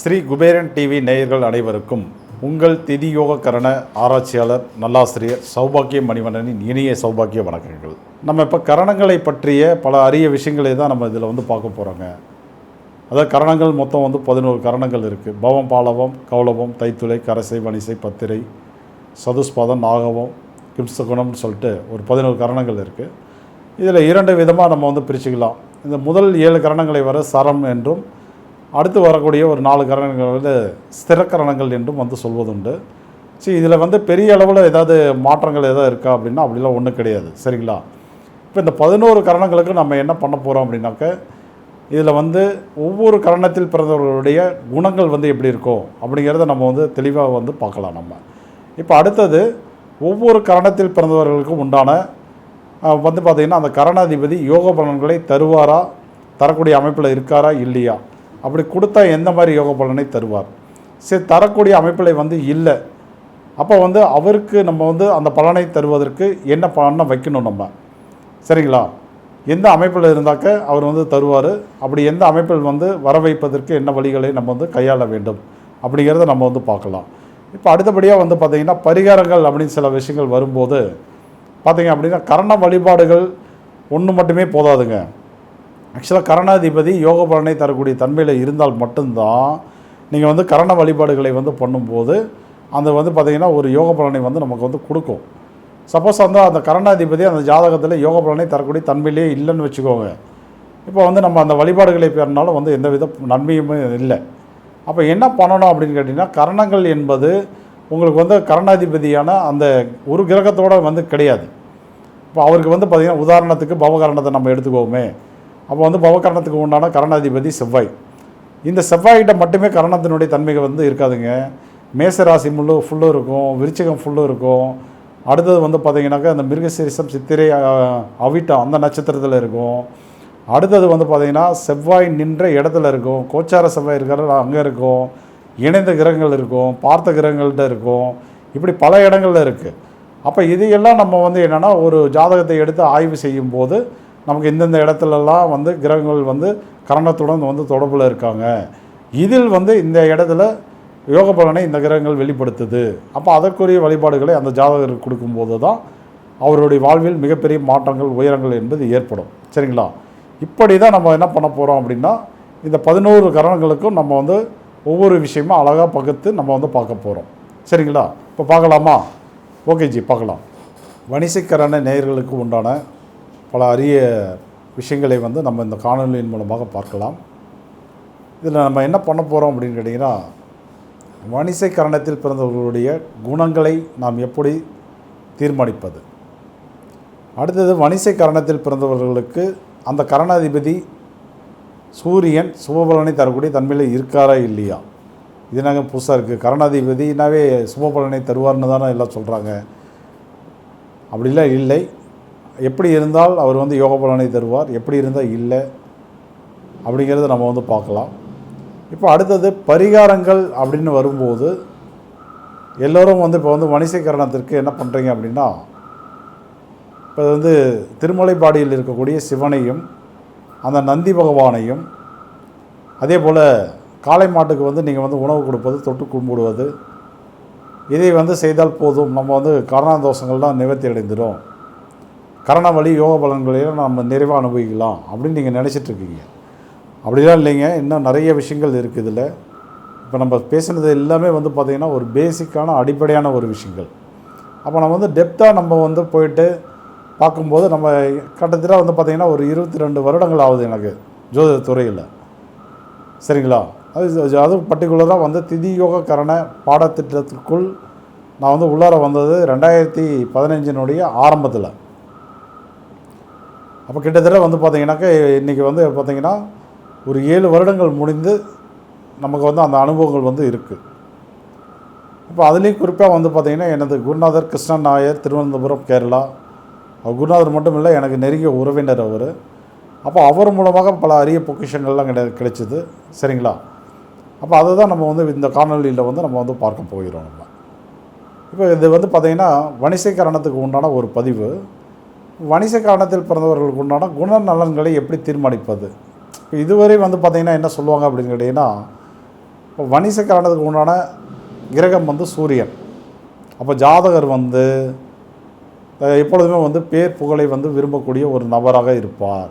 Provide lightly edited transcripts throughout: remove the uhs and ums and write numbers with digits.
Sri Kuberan TV நேயர்கள் அனைவருக்கும் உங்கள் திதியோக கரண ஆராய்ச்சியாளர் நல்லாசிரியர் சௌபாக்கிய மணிவண்ணனின் இனிய சௌபாக்கிய வணக்கங்கள். நம்ம இப்போ கரணங்களை பற்றிய பல அரிய விஷயங்களை தான் நம்ம இதில் பார்க்க போகிறோங்க. அதாவது கரணங்கள் மொத்தம் 11 கரணங்கள் இருக்குது. பவம், பாலவம், கௌளவம், தைத்துளை, கரசை, வணிசை, பத்திரை, சதுஸ்பாதம், நாகவம், கிம்சகுணம்னு சொல்லிட்டு ஒரு 11 கரணங்கள் இருக்குது. இதில் 2 விதமாக நம்ம பிரிச்சுக்கலாம். இந்த முதல் 7 கரணங்களை வர சரம் என்றும், அடுத்து வரக்கூடிய ஒரு 4 கரணங்கள் ஸ்திரக்கரணங்கள் என்றும் சொல்வதுண்டு. சரி, இதில் பெரிய அளவில் ஏதாவது மாற்றங்கள் எதாவது இருக்கா அப்படின்னா அப்படிலாம் ஒன்றும் கிடையாது. சரிங்களா? இப்போ இந்த 11 கரணங்களுக்கு நம்ம என்ன பண்ண போகிறோம் அப்படின்னாக்க, இதில் ஒவ்வொரு கரணத்தில் பிறந்தவர்களுடைய குணங்கள் எப்படி இருக்கும் அப்படிங்கிறத நம்ம தெளிவாக பார்க்கலாம். நம்ம இப்போ அடுத்தது ஒவ்வொரு கரணத்தில் பிறந்தவர்களுக்கும் உண்டான பார்த்திங்கன்னா அந்த கரணாதிபதி யோக பலன்களை தருவாரா, தரக்கூடிய அமைப்பில் இருக்காரா இல்லையா, அப்படி கொடுத்தா எந்த மாதிரி யோக பலனை தருவார். சரி, தரக்கூடிய அமைப்பில் இல்லை, அப்போ அவருக்கு நம்ம அந்த பலனை தருவதற்கு என்ன பண்ண வைக்கணும் நம்ம. சரிங்களா? எந்த அமைப்பில் இருந்தாக்க அவர் தருவார், அப்படி எந்த அமைப்பில் வர வைப்பதற்கு என்ன வழிகளை நம்ம கையாள வேண்டும் அப்படிங்கிறத நம்ம பார்க்கலாம். இப்போ அடுத்தபடியாக பார்த்திங்கன்னா பரிகாரங்கள் அப்படின்னு சில விஷயங்கள் வரும்போது பார்த்திங்க அப்படின்னா கரண வழிபாடுகள் ஒன்று மட்டுமே போதாதுங்க. ஆக்சுவலாக கரணாதிபதி யோக பலனை தரக்கூடிய தன்மையில் இருந்தால் மட்டும்தான் நீங்கள் கரண வழிபாடுகளை பண்ணும்போது அந்த பார்த்திங்கன்னா ஒரு யோக பலனை நமக்கு கொடுக்கும். சப்போஸ் அந்த கரணாதிபதி அந்த ஜாதகத்தில் யோக பலனை தரக்கூடிய தன்மையிலே இல்லைன்னு வச்சுக்கோங்க. இப்போ நம்ம அந்த வழிபாடுகளை பெறினாலும் எந்த வித நன்மையுமே இல்லை. அப்போ என்ன பண்ணணும் அப்படின்னு கேட்டிங்கன்னா, கரணங்கள் என்பது உங்களுக்கு கரணாதிபதியான அந்த ஒரு கிரகத்தோடு கிடையாது. இப்போ அவருக்கு பார்த்திங்கன்னா உதாரணத்துக்கு பவகரணத்தை நம்ம எடுத்துக்கோமே. அப்போ பவகரணத்துக்கு உண்டான கரணாதிபதி செவ்வாய். இந்த செவ்வாய்கிட்ட மட்டுமே கரணத்தினுடைய தன்மைகள் இருக்காதுங்க. மேசராசி ஃபுல்லும் இருக்கும், விருச்சிகம் ஃபுல்லும் இருக்கும். அடுத்தது பார்த்திங்கனாக்கா அந்த மிருகசீரிசம், சித்திரை, அவிட்டம் அந்த நட்சத்திரத்தில் இருக்கும். அடுத்தது பார்த்திங்கன்னா செவ்வாய் நின்ற இடத்துல இருக்கும், கோச்சார செவ்வாய் இருக்கிற அங்கே இருக்கும், இணைந்த கிரகங்கள் இருக்கும், பார்த்த கிரகங்கள்கிட்ட இருக்கும், இப்படி பல இடங்களில் இருக்குது. அப்போ இதையெல்லாம் நம்ம என்னென்னா ஒரு ஜாதகத்தை எடுத்து ஆய்வு செய்யும்போது நமக்கு இந்தந்த இடத்துலலாம் கிரகங்கள் கரணத்துடன் தொடர்பில் இருக்காங்க, இதில் இந்த இடத்துல யோக பலனை இந்த கிரகங்கள் வெளிப்படுத்துது. அப்போ அதற்குரிய வழிபாடுகளை அந்த ஜாதகருக்கு கொடுக்கும்போது தான் அவருடைய வாழ்வில் மிகப்பெரிய மாற்றங்கள், உயரங்கள் என்பது ஏற்படும். சரிங்களா? இப்படி தான் நம்ம என்ன பண்ண போகிறோம் அப்படின்னா, இந்த 11 கரணங்களுக்கும் நம்ம ஒவ்வொரு விஷயமும் அழகாக பகுத்து நம்ம பார்க்க போகிறோம். சரிங்களா? இப்போ பார்க்கலாமா? ஓகே ஜி, பார்க்கலாம். வணிசைக்கரண நேயர்களுக்கு உண்டான பல அரிய விஷயங்களை நம்ம இந்த காணொலியின் மூலமாக பார்க்கலாம். இதில் நம்ம என்ன பண்ண போகிறோம் அப்படின்னு கேட்டிங்கன்னா, வணிசைக்கரணத்தில் பிறந்தவர்களுடைய குணங்களை நாம் எப்படி தீர்மானிப்பது, அடுத்தது வணிசைக்கரணத்தில் பிறந்தவர்களுக்கு அந்த கரணாதிபதி சூரியன் சுபபலனை தரக்கூடிய தன்மையில் இருக்காரா இல்லையா. இது நாங்கள் புதுசாக இருக்குது. கரணாதிபதினாவே சுபபலனை தருவார்னு தானே எல்லாம் சொல்கிறாங்க. அப்படிலாம் இல்லை. எப்படி இருந்தால் அவர் யோக பலனை தருவார், எப்படி இருந்தால் இல்லை அப்படிங்கிறத நம்ம பார்க்கலாம். இப்போ அடுத்தது பரிகாரங்கள் அப்படின்னு வரும்போது எல்லோரும் இப்போ வணிசைக்கரணத்திற்கு என்ன பண்ணுறீங்க அப்படின்னா, இப்போ திருமலைப்பாடியில் இருக்கக்கூடிய சிவனையும் அந்த நந்தி பகவானையும், அதே போல் காளை மாட்டுக்கு நீங்கள் உணவு கொடுப்பது, தொட்டு கும்பிடுவது, இதை செய்தால் போதும், நம்ம கரணதோஷங்கள்லாம் நிவர்த்தி அடைந்துடும், கரண வழி யோக பலன்களையும் நம்ம நிறைவாக அனுபவிக்கலாம் அப்படின்னு நீங்கள் நினச்சிட்ருக்கீங்க. அப்படிலாம் இல்லைங்க. இன்னும் நிறைய விஷயங்கள் இருக்குது இதில். இப்போ நம்ம பேசுனது எல்லாமே பார்த்திங்கன்னா ஒரு பேசிக்கான அடிப்படையான ஒரு விஷயங்கள். அப்போ நம்ம டெப்த்தாக நம்ம போயிட்டு பார்க்கும்போது நம்ம கிட்டத்தட்ட பார்த்திங்கன்னா ஒரு 22 வருடங்கள் ஆகுது எனக்கு ஜோதிட துறையில். சரிங்களா? அது பர்டிகுலராக திதி யோக கரண பாடத்திட்டத்திற்குள் நான் உள்ளார வந்தது 2015 ஆரம்பத்தில். அப்போ கிட்டத்தட்ட பார்த்திங்கனாக்கா இன்றைக்கி பார்த்திங்கன்னா ஒரு 7 வருடங்கள் முடிந்து நமக்கு அந்த அனுபவங்கள் இருக்குது. இப்போ அதுலேயும் குறிப்பாக பார்த்திங்கன்னா எனது குருநாதர் கிருஷ்ணன் நாயர், திருவனந்தபுரம், கேரளா. குருநாதர் மட்டும் இல்லை, எனக்கு நெருங்கிய உறவினர் அவர். அப்போ அவர் மூலமாக பல அரிய பொக்கிஷங்கள்லாம் கிடைச்சிது. சரிங்களா? அப்போ அதை தான் நம்ம இந்த காணொலியில் நம்ம பார்க்க போகிறோம். நம்ம இப்போ இது பார்த்திங்கன்னா வணிசைக்கரணத்துக்கு உண்டான ஒரு பதிவு. வணிச காரணத்தில் பிறந்தவர்களுக்கு உண்டான குணநலன்களை எப்படி தீர்மானிப்பது? இப்போ இதுவரை வந்து பார்த்திங்கன்னா என்ன சொல்லுவாங்க அப்படின்னு கேட்டிங்கன்னா, இப்போ வணிச காரணத்துக்கு உண்டான கிரகம் வந்து சூரியன். அப்போ ஜாதகர் வந்து எப்பொழுதுமே வந்து பேர் புகழை வந்து விரும்பக்கூடிய ஒரு நபராக இருப்பார்.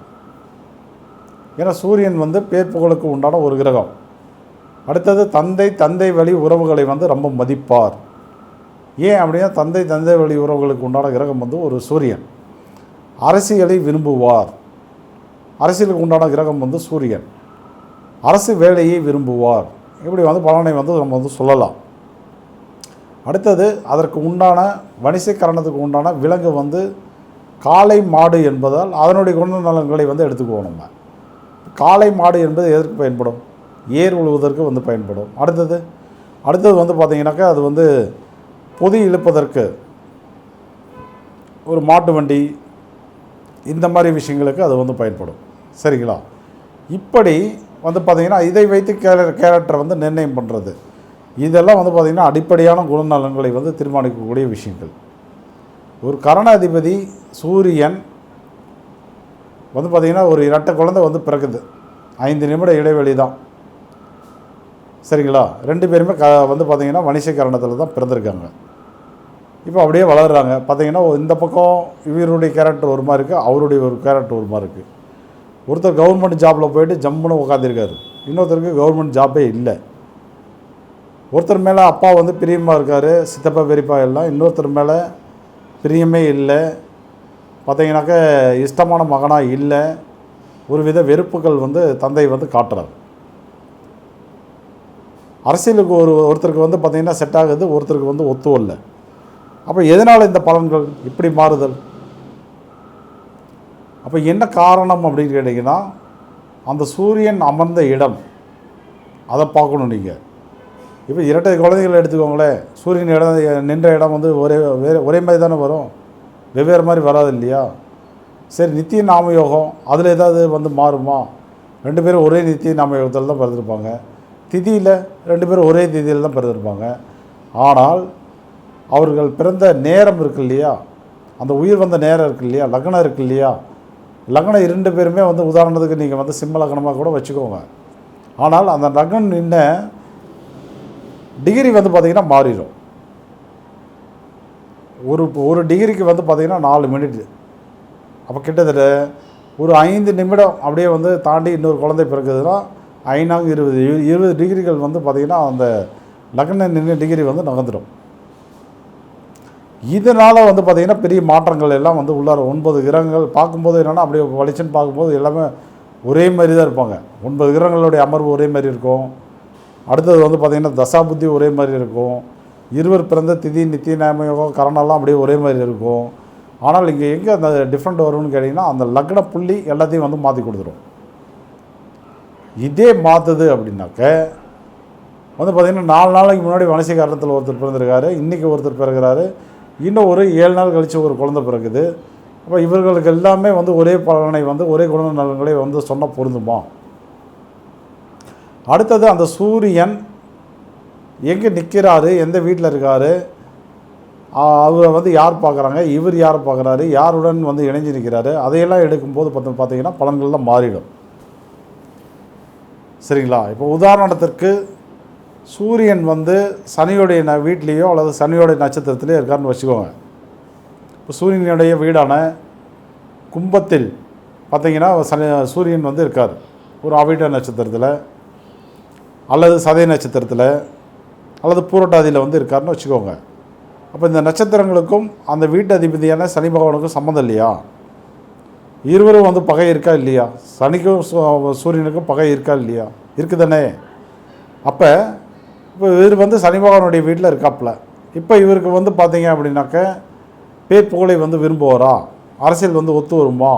ஏன்னா சூரியன் வந்து பேர் புகழுக்கு உண்டான ஒரு கிரகம். அடுத்தது தந்தை வழி உறவுகளை வந்து ரொம்ப மதிப்பார். ஏன் அப்படின்னா தந்தை வழி உறவுகளுக்கு உண்டான கிரகம் வந்து ஒரு சூரியன். அரசியலை விரும்புவார். அரசியலுக்கு உண்டான கிரகம் வந்து சூரியன். அரசு வேலையை விரும்புவார். இப்படி வந்து பலனை வந்து நம்ம வந்து சொல்லலாம். அடுத்தது அதற்கு உண்டான வணிச கரணத்துக்கு உண்டான விலங்கு வந்து காளை மாடு என்பதால் அதனுடைய குணநலன்களை வந்து எடுத்துக்குவோம். நம்ம காளை மாடு என்பது எதற்கு பயன்படும்? ஏர் உழுவதற்கு வந்து பயன்படும். அடுத்தது வந்து பார்த்திங்கனாக்கா அது வந்து பொதி இழுப்பதற்கு, ஒரு மாட்டு வண்டி இந்த மாதிரி விஷயங்களுக்கு அது வந்து பயன்படும். சரிங்களா? இப்படி வந்து பார்த்திங்கன்னா இதை வைத்து கேரக்டரை வந்து நிர்ணயம் பண்ணுறது, இதெல்லாம் வந்து பார்த்திங்கன்னா அடிப்படையான குணநலன்களை வந்து தீர்மானிக்கக்கூடிய விஷயங்கள். ஒரு கரண அதிபதி சூரியன் வந்து பார்த்திங்கன்னா ஒரு இரட்டை குழந்தை வந்து பிறக்குது. 5 நிமிட இடைவெளி தான். சரிங்களா? 2 பேருமே வந்து பார்த்திங்கன்னா வணிச கரணத்தில் தான் பிறந்திருக்காங்க. இப்போ அப்படியே வளர்கிறாங்க. பார்த்திங்கன்னா இந்த பக்கம் இவருடைய கேரக்டர் ஒரு மாதிரி இருக்குது, அவருடைய ஒரு கேரக்டர் ஒரு மாதிரி இருக்குது. ஒருத்தர் கவர்மெண்ட் ஜாபில் போயிட்டு ஜம்முன்னு உட்காந்துருக்காரு, இன்னொருத்தருக்கு கவர்மெண்ட் ஜாபே இல்லை. ஒருத்தர் மேலே அப்பா வந்து பிரியமாக இருக்கார், சித்தப்பா பெரியப்பா எல்லாம். இன்னொருத்தர் மேலே பிரியமே இல்லை, பார்த்திங்கனாக்கா இஷ்டமான மகனாக இல்லை. ஒரு வித வெறுப்புகள் வந்து தந்தை வந்து காட்டுறார். அரசியலுக்கு ஒருத்தருக்கு வந்து பார்த்திங்கன்னா செட் ஆகுது, ஒருத்தருக்கு வந்து ஒத்து இல்லை. அப்போ எதனால் இந்த பலன்கள் இப்படி மாறுதல்? அப்போ என்ன காரணம் அப்படின்னு கேட்டிங்கன்னா, அந்த சூரியன் அமர்ந்த இடம் அதை பார்க்கணும் நீங்கள். இப்போ இரட்டை குழந்தைகள் எடுத்துக்கோங்களேன், சூரியன் இடம் நின்ற இடம் வந்து ஒரே மாதிரி தானே வரும், வெவ்வேறு மாதிரி வராது இல்லையா? சரி, நித்திய நாமயோகம் அதில் ஏதாவது வந்து மாறுமா? 2 பேரும் ஒரே நித்திய நாமயோகத்தில் தான் பிறந்திருப்பாங்க. திதியில் 2 பேரும் ஒரே திதியில் தான் பிறந்திருப்பாங்க. ஆனால் அவர்கள் பிறந்த நேரம் இருக்கு இல்லையா, அந்த உயிர் வந்த நேரம் இருக்குது இல்லையா, லக்னம் இருக்குது இல்லையா, லக்னம் 2 பேருமே வந்து உதாரணத்துக்கு நீங்கள் வந்து சிம்ம லக்னமாக கூட வச்சுக்கோங்க. ஆனால் அந்த லக்னம் நின்ன டிகிரி வந்து பார்த்திங்கன்னா மாறிடும். ஒரு டிகிரிக்கு வந்து பார்த்திங்கன்னா 4 மினிட். அப்போ கிட்டத்தட்ட ஒரு 5 நிமிடம் அப்படியே வந்து தாண்டி இன்னொரு குழந்தை பிறகுதுன்னா 5 20 டிகிரிகள் வந்து பார்த்திங்கன்னா அந்த லக்ன நின்ற டிகிரி வந்து நகர்ந்துடும். இதனால் வந்து பார்த்திங்கன்னா பெரிய மாற்றங்கள் எல்லாம் வந்து உள்ளார 9 கிரகங்கள் பார்க்கும்போது என்னென்னா அப்படியே வலிச்சுன்னு பார்க்கும்போது எல்லாமே ஒரே மாதிரி தான் இருப்பாங்க. 9 கிரகங்களுடைய அமர்வு ஒரே மாதிரி இருக்கும். அடுத்தது வந்து பார்த்திங்கன்னா தசாபுத்தி ஒரே மாதிரி இருக்கும். இருவர் பிறந்த திதி நித்திய நாமயோகம் கரணெல்லாம் அப்படியே ஒரே மாதிரி இருக்கும். ஆனால் இங்கே எங்கே அந்த டிஃப்ரெண்ட் வரும்னு கேட்டிங்கன்னா, அந்த லக்ன புள்ளி எல்லாத்தையும் வந்து மாற்றி கொடுத்துரும். இதே மாற்றுது அப்படின்னாக்க வந்து பார்த்திங்கன்னா 4 நாளைக்கு முன்னாடி வணிச காரணத்தில் ஒருத்தர் பிறந்திருக்காரு, இன்றைக்கி ஒருத்தர் பிறகுறாரு, இன்னும் ஒரு 7 நாள் கழித்து ஒரு குழந்தை பிறகுது. அப்போ இவர்களுக்கு எல்லாமே வந்து ஒரே பலனை வந்து ஒரே குணநலன்களை வந்து சொன்னால் பொருந்துமா? அடுத்தது அந்த சூரியன் எங்கே நிற்கிறாரு, எந்த வீட்டில் இருக்கார், அவரை வந்து யார் பார்க்குறாங்க, இவர் யார் பார்க்குறாரு, யாருடன் வந்து இணைஞ்சு நிற்கிறாரு, அதையெல்லாம் எடுக்கும்போது பார்த்திங்கன்னா பலன்கள்லாம் மாறிடும். சரிங்களா? இப்போ உதாரணத்திற்கு சூரியன் வந்து சனியோடைய வீட்லேயோ அல்லது சனியோடைய நட்சத்திரத்திலேயோ இருக்காருன்னு வச்சுக்கோங்க. இப்போ சூரியனுடைய வீடான கும்பத்தில் பார்த்திங்கன்னா சூரியன் வந்து இருக்கார் ஒரு அவிட்ட நட்சத்திரத்தில் அல்லது சதய நட்சத்திரத்தில் அல்லது பூரட்டாதியில் வந்து இருக்காருன்னு வச்சுக்கோங்க. அப்போ இந்த நட்சத்திரங்களுக்கும் அந்த வீட்டு அதிபதியான சனி பகவானுக்கும் சம்மந்தம் இல்லையா? இருவரும் வந்து பகை இருக்கா இல்லையா? சனிக்கும் சூரியனுக்கும் பகை இருக்கா இல்லையா? இருக்குதானே? அப்போ இப்போ இவர் வந்து சனி பகவானுடைய வீட்டில் இருக்காப்புல. இப்போ இவருக்கு வந்து பார்த்தீங்க அப்படின்னாக்க பேர் புகழை வந்து விரும்புவாரா? அரசியல் வந்து ஒத்து வருமா?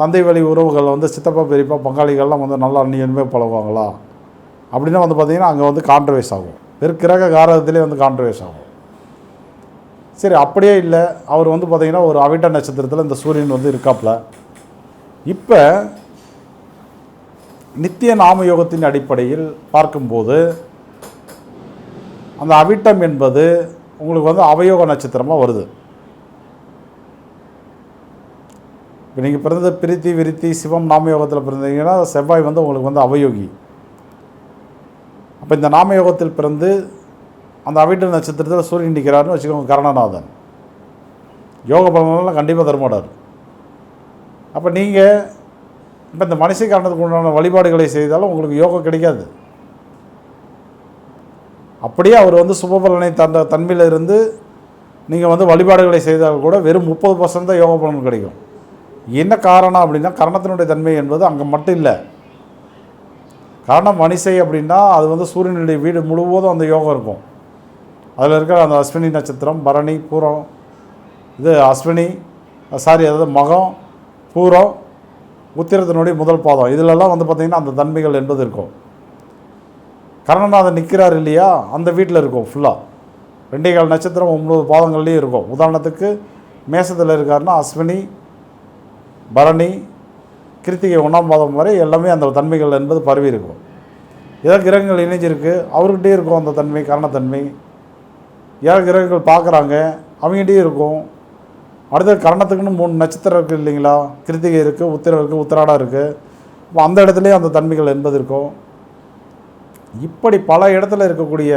தந்தை வழி உறவுகள் வந்து சித்தப்பா பெரியப்பா பங்காளிகள்லாம் வந்து நல்லா அந்நியன்மே பழகுவாங்களா? அப்படின்னா வந்து பார்த்திங்கன்னா அங்கே வந்து கான்ட்ரவைஸ் ஆகும். கிரக காரகத்திலே வந்து கான்ட்ரவைஸ் ஆகும். சரி, அப்படியே இல்லை, அவர் வந்து பார்த்திங்கன்னா ஒரு அவிட்ட நட்சத்திரத்தில் இந்த சூரியன் வந்து இருக்காப்புல. இப்போ நித்திய நாமயோகத்தின் அடிப்படையில் பார்க்கும்போது அந்த அவிட்டம் என்பது உங்களுக்கு வந்து அவயோக நட்சத்திரமாக வருது. இப்போ நீங்கள் பிறந்தது பிரித்தி விருத்தி சிவம் நாமயோகத்தில் பிறந்தீங்கன்னா செவ்வாய் வந்து உங்களுக்கு வந்து அவயோகி. அப்போ இந்த நாமயோகத்தில் பிறந்து அந்த அவிட்ட நட்சத்திரத்தில் சூரியன் நிற்கிறாருன்னு வச்சுக்கோங்க, கரணநாதன் யோக பலனெல்லாம் கண்டிப்பாக தரமாட்டார். அப்போ நீங்கள் இப்போ இந்த மனுஷ காரணத்துக்கு உண்டான வழிபாடுகளை செய்தாலும் உங்களுக்கு யோகம் கிடைக்காது. அப்படியே அவர் வந்து சுபபலனை தன்மையில் இருந்து நீங்கள் வந்து வழிபாடுகளை செய்தால் கூட வெறும் 30% தான் யோக பலன் கிடைக்கும். என்ன காரணம் அப்படின்னா, கரணத்தினுடைய தன்மை என்பது அங்கே மட்டும் இல்லை. காரணம் மனிஷை அப்படின்னா அது வந்து சூரியனுடைய வீடு முழுவதும் அந்த யோகம் இருக்கும். அதில் இருக்கிற அந்த அஸ்வினி நட்சத்திரம், பரணி, பூரம், இது அஸ்வினி அதாவது மகம், பூரம், உத்திரத்தினுடைய முதல் பாதம், இதிலெல்லாம் வந்து பார்த்திங்கன்னா அந்த தன்மைகள் என்பது இருக்கும். கரணநாதன் நிற்கிறார் இல்லையா, அந்த வீட்டில் இருக்கும் ஃபுல்லாக 2.25 நட்சத்திரம் 9 பாதங்கள்லேயும் இருக்கும். உதாரணத்துக்கு மேசத்தில் இருக்காருன்னா அஸ்வினி, பரணி, கிருத்திகை 1ஆம் பாதம் வரை எல்லாமே அந்த தன்மைகள் என்பது பரவி இருக்கும். ஏதாவது கிரகங்கள் இணைஞ்சிருக்கு, அவர்கிட்டே இருக்கும் அந்த தன்மை, கரணத்தன்மை. ஏதாவது கிரகங்கள் பார்க்குறாங்க, அவங்ககிட்டே இருக்கும். அடுத்த கரணத்துக்குன்னு 3 நட்சத்திரம் இருக்குது இல்லைங்களா, கிருத்திகை இருக்குது, உத்திரம் இருக்குது, உத்திராடம் இருக்குது. இப்போ அந்த இடத்துலையும் அந்த தன்மைகள் என்பது இருக்கும். இப்படி பல இடத்துல இருக்கக்கூடிய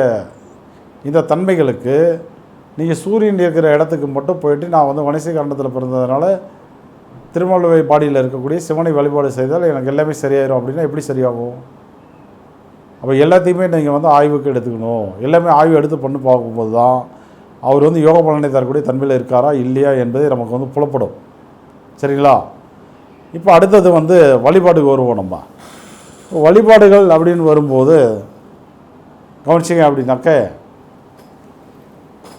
இந்த தன்மைகளுக்கு நீங்கள் சூரியன் இருக்கிற இடத்துக்கு மட்டும் போயிட்டு, நான் வந்து மனுஷ கரணத்தில் பிறந்ததுனால திருமலை பாடியில் இருக்கக்கூடிய சிவனை வழிபாடு செய்தால் எனக்கு எல்லாமே சரியாயிரும் அப்படின்னா எப்படி சரியாகும்? அப்போ எல்லாத்தையுமே நீங்கள் வந்து ஆய்வுக்கு எடுத்துக்கணும். எல்லாமே ஆய்வு எடுத்து பண்ணி பார்க்கும்போது தான் அவர் வந்து யோக பலனை தரக்கூடிய தன்மையில் இருக்காரா இல்லையா என்பதை நமக்கு வந்து புலப்படும். சரிங்களா? இப்போ அடுத்தது வந்து வழிபாடுக்கு வருவோம். நம்ம வழிபாடுகள் அப்படின்னு வரும்போது கவனிச்சிங்க அப்படின்னாக்க,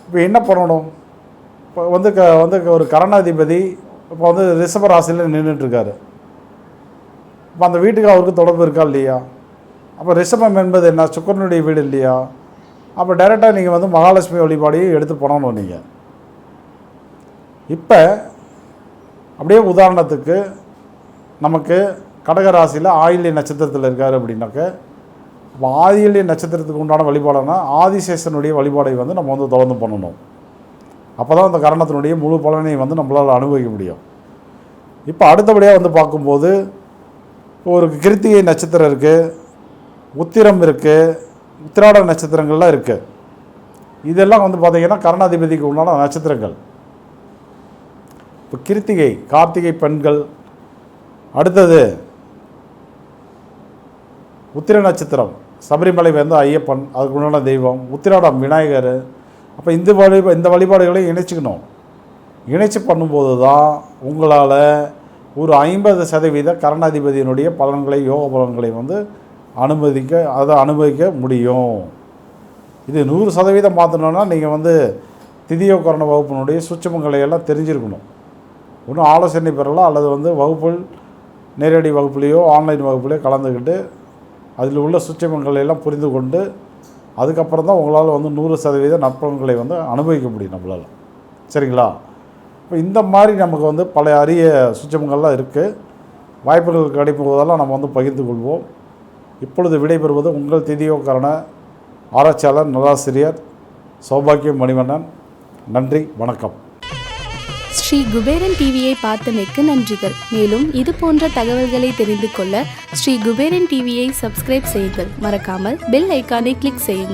இப்போ என்ன பண்ணணும்? இப்போ வந்து ஒரு கரணாதிபதி இப்போ வந்து ரிஷப ராசியில் நின்றுட்டுருக்காரு. இப்போ அந்த வீட்டுக்கு அவருக்கு தொடர்பு இருக்கா இல்லையா? அப்போ ரிஷபம் என்பது என்ன? சுக்கிரனுடைய வீடு இல்லையா? அப்போ டைரெக்டாக நீங்கள் வந்து மகாலட்சுமி வழிபாடையும் எடுத்து பண்ணணும். நீங்கள் இப்போ அப்படியே உதாரணத்துக்கு நமக்கு கடகராசியில் ஆயில்ய நட்சத்திரத்தில் இருக்கார் அப்படின்னாக்க, இப்போ ஆயில்ய நட்சத்திரத்துக்கு உண்டான வழிபாடுனா ஆதிசேஷனுடைய வழிபாடை வந்து நம்ம வந்து தொடர்ந்து பண்ணணும். அப்போ தான் அந்த கரணத்தினுடைய முழு பலனை வந்து நம்மளால் அனுபவிக்க முடியும். இப்போ அடுத்தபடியாக வந்து பார்க்கும்போது ஒரு கிருத்திகை நட்சத்திரம் இருக்குது, உத்திரம் இருக்குது, உத்திராட நட்சத்திரங்கள்லாம் இருக்குது. இதெல்லாம் வந்து பார்த்திங்கன்னா கரணாதிபதிக்கு உண்டான நட்சத்திரங்கள். இப்போ கிருத்திகை கார்த்திகை பெண்கள், அடுத்தது உத்திர நட்சத்திரம் சபரிமலை வந்து ஐயப்பன், அதுக்கு உண்டான தெய்வம், உத்திராடம் விநாயகர். அப்போ இந்த வழிபாடுகளையும் இணைச்சிக்கணும். இணைச்சி பண்ணும்போது தான் உங்களால் ஒரு 50% கரணாதிபதியினுடைய பலன்களை, யோக பலன்களை வந்து அனுபவிக்க முடியும். இது 100% மாற்றணுன்னா நீங்கள் வந்து திதியோகரண வகுப்பினுடைய சூட்சுமங்களை எல்லாம் தெரிஞ்சிருக்கணும். ஒன்றும் ஆலோசனை பெறலாம், அல்லது வந்து வகுப்புகள் நேரடி வகுப்புலேயோ ஆன்லைன் வகுப்புலேயோ கலந்துக்கிட்டு அதில் உள்ள சூட்சுமங்களை எல்லாம் புரிந்து கொண்டு அதுக்கப்புறம் தான் உங்களால் வந்து 100% நற்பலன்களை வந்து அனுபவிக்க முடியும் நம்மளால். சரிங்களா? இப்போ இந்த மாதிரி நமக்கு வந்து பல அரிய சூட்சுமங்கள்லாம் இருக்குது. வாய்ப்புகள் கிடைக்கும் போதெல்லாம் நம்ம வந்து பகிர்ந்து கொள்வோம். இப்பொழுது விடைபெறுவது உங்கள் திதியோகரண ஆராய்ச்சியாளர் நல்லாசிரியர் சௌபாக்கியம் மணிவண்ணன். நன்றி, வணக்கம். ஸ்ரீ குபேரன் டிவியை பார்த்தமைக்கு நன்றிகள். மேலும் இது போன்ற தகவல்களை தெரிந்து கொள்ள ஸ்ரீ குபேரன் டிவியை சப்ஸ்கிரைப் செய்யுங்கள். மறக்காமல் பெல் ஐக்கானை கிளிக் செய்யுங்கள்.